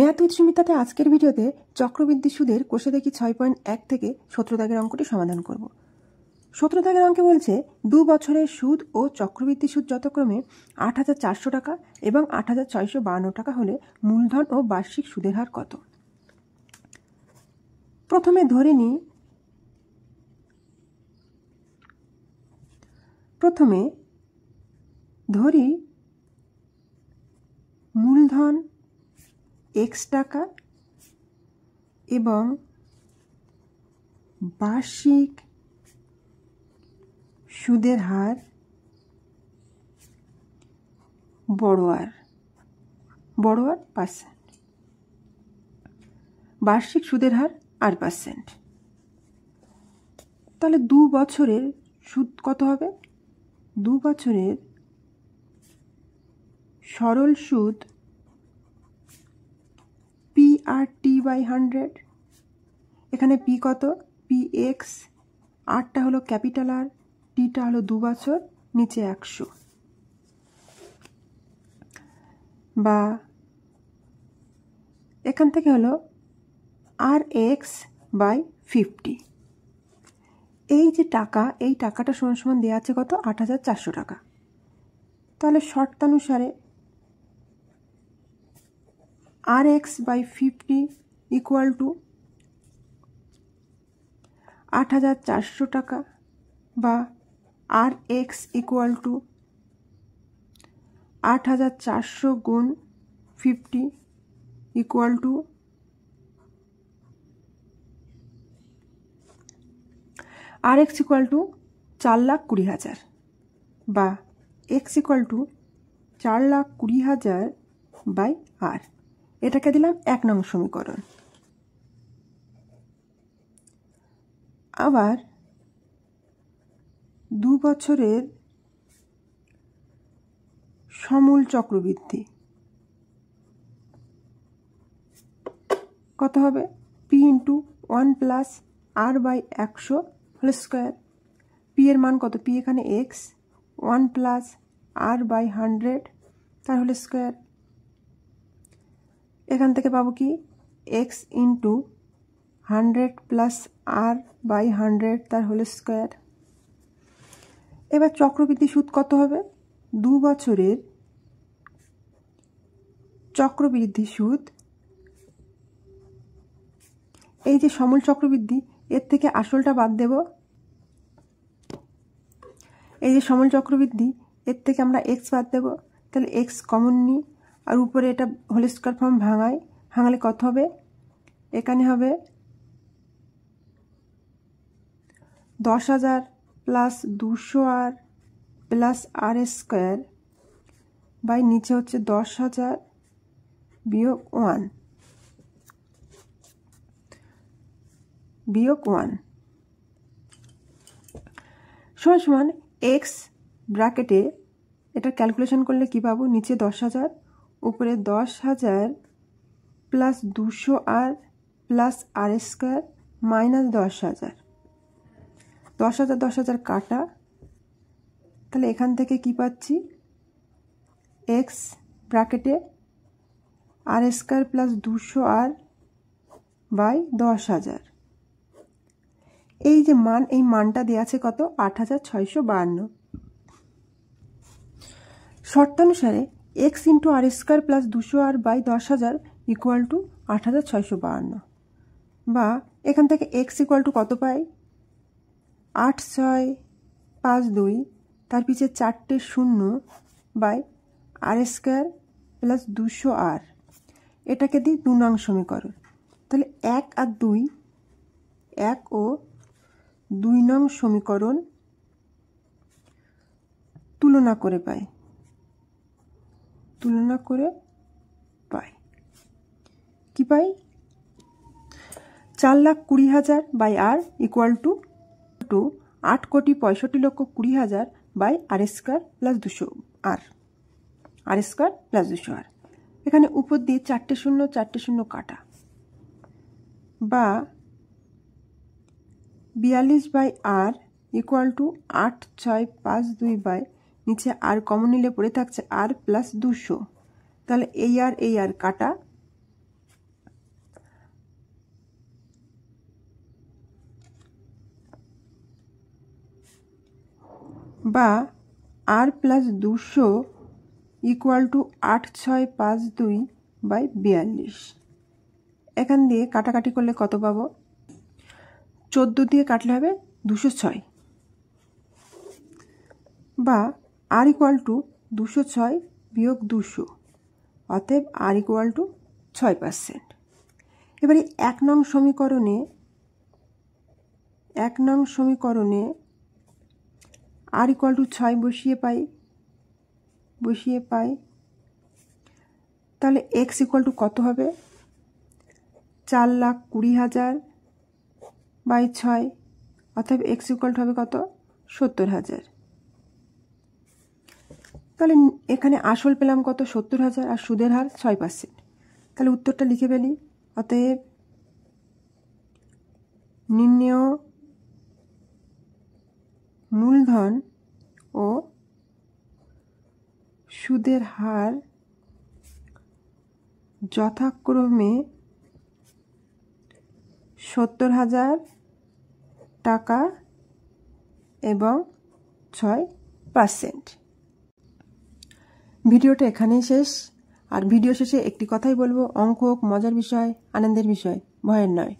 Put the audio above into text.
Math with সুমিতাতে আজকের ভিডিওতে চক্রবৃদ্ধি সুদের কোষে দেখি 6.1 থেকে 17 দাগের অঙ্কটি সমাধান করব। 17 দাগের অঙ্কে বলছে 2 বছরের সুদ ও চক্রবৃদ্ধি সুদ যথাক্রমে 8,400 টাকা এবং 8,652 টাকা হলে মূলধন ও বার্ষিক সুদের হার কত? প্রথমে ধরি মূলধন x টাকা এবং বার্ষিক সুদের হার বড় আর পার্সেন্ট। বার্ষিক সুদের হার আর পার্সেন্ট। তাহলে 2 বছরের সুদ কত হবে? 2 বছরের সরল সুদ PRT/100। এখানে P কত? PX, Rটা হলো ক্যাপিটাল আর, Tটা হলো 2 বছর, নিচে 100, বা এখান থেকে হলো RX/50। এই যে টাকা, এই টাকাটা সমান দেওয়া আছে কত? 8,400 টাকা। তাহলে শর্তানুসারে RX/50 ইকুয়াল টু 8,400 টাকা, বা RX ইকুয়াল টু 8,400 গুণ 50 equal to RX equal to 4,20,000, বা X equal to 4,20,000 by R। এটাকে দিলাম 1 নং সমীকরণ। আবার 2 বছরের সমূল চক্রবৃদ্ধি কত হবে? P into 1 plus R/100 whole square. P এর মান কত? P এখানে X, 1 প্লাস R/100 তার হোল স্কোয়ার। এখান থেকে পাবো কি? X ইন্টু 100 প্লাস R/100 তার হোল স্কোয়ার। এবার চক্রবৃদ্ধি সুদ কত হবে? 2 বছরের চক্রবৃদ্ধি সুদ, এই যে সমূল চক্রবৃদ্ধি, এর থেকে আসলটা বাদ দেব। এই যে সমূল চক্রবৃদ্ধি, এর থেকে আমরা X বাদ দেব। তাহলে X কমন নিই, আর উপরে এটা হোল স্কোয়ার ফর্ম ভাঙালে কত হবে? এখানে হবে 10,000 plus 200R plus R square by নিচে হচ্ছে 10,000 বিয়োগ 1 সমান X ব্র্যাকেটে এটা ক্যালকুলেশন করলে কি পাবো? নিচে 10,000, উপরে 10,000 plus 200R plus R square minus 10,000। 10,000 কাটা, তাহলে এখান থেকে কি পাচ্ছি? X ব্র্যাকেটে R square plus 200R by 10,000। এই যে মান, এই মানটা দেওয়া আছে কত? 8,652। শর্তানুসারে X into R square plus 200R by 10,000 equal to 8,652, বা এখান থেকে X ইকুয়াল টু কত পাই? 8,652 তার পিছে 4টে 0 by R square plus 200R। এটাকে দিই 2 নং সমীকরণ। তাহলে 1 ও 2 নং সমীকরণ তুলনা করে পাই। কি পাই? 4,20,000 by R equal to 8,65,20,000 by R square plus 200R। এখানে উপর দিয়ে 4টে 0 কাটা, বা 42 by R equal to 8,652 by নিচে R কমন নিলে পড়ে থাকছে R প্লাস 200। তাহলে এই আর কাটা, বা r+200 = 8652/42। এখান দিয়ে কাটাকাটি করলে কত পাবো? 14 দিয়ে কাটলে হবে 206, বা r = 206 - 200, অতএব r = 6%। এবারে 1 নং সমীকরণে r = 6 বসিয়ে পাই, তাহলে x = কত হবে? 4,20,000/6, অতএব x = হবে কত? 70,000। তাহলে এখানে আসল পেলাম কত? 70,000, আর সুদের হার 6%। তাহলে উত্তরটা লিখে ফেলি। অতএব নির্ণেয় মূলধন ও সুদের হার যথাক্রমে 70,000 টাকা এবং 6%। ভিডিওটা এখানেই শেষ। আর ভিডিও শেষে একটি কথাই বলবো, অঙ্ক হোক মজার বিষয়, আনন্দের বিষয়, ভয়ের নয়।